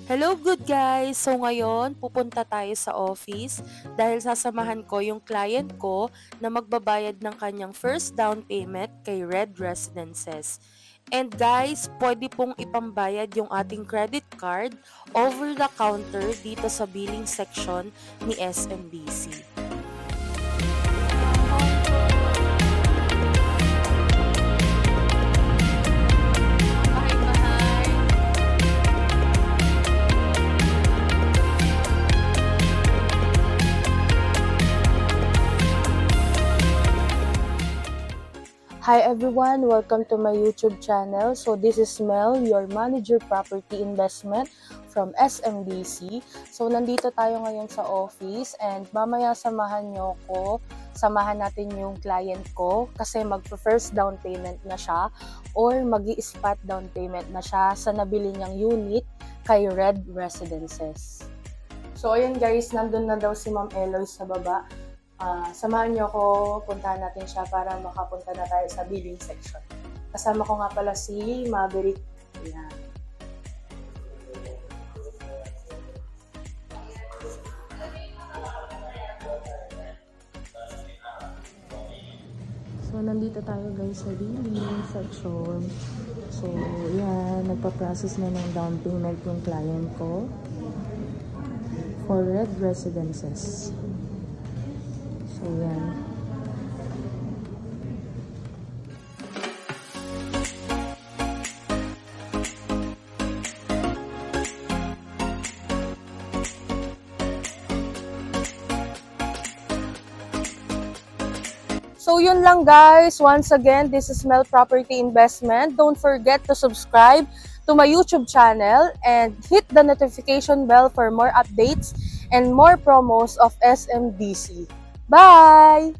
Hello good guys! So ngayon, pupunta tayo sa office dahil sasamahan ko yung client ko na magbabayad ng kanyang first down payment kay Red Residences. And guys, pwede pong ipambayad yung ating credit card over the counter dito sa billing section ni SMBC. Hi everyone, welcome to my YouTube channel. So this is Mel, your manager property investment from SMBC. So nandito tayo ngayon sa office and mamaya samahan natin yung client ko kasi mag-first down payment na siya or mag-i-spot down payment na siya sa nabili niyang unit kay Red Residences. So ayun guys, nandun na daw si Ma'am Eloy sa baba. Samahan niyo ako, puntahan natin siya para makapunta na tayo sa billing section. Kasama ko nga pala si Maverick. Ayan. So, nandito tayo guys sa billing section. So, yan, nagpa-process na ng down payment yung client ko for Red Residences. So, yan. So, yun lang guys. Once again, this is Mel Property Investment. Don't forget to subscribe to my YouTube channel and hit the notification bell for more updates and more promos of SMBC. Bye!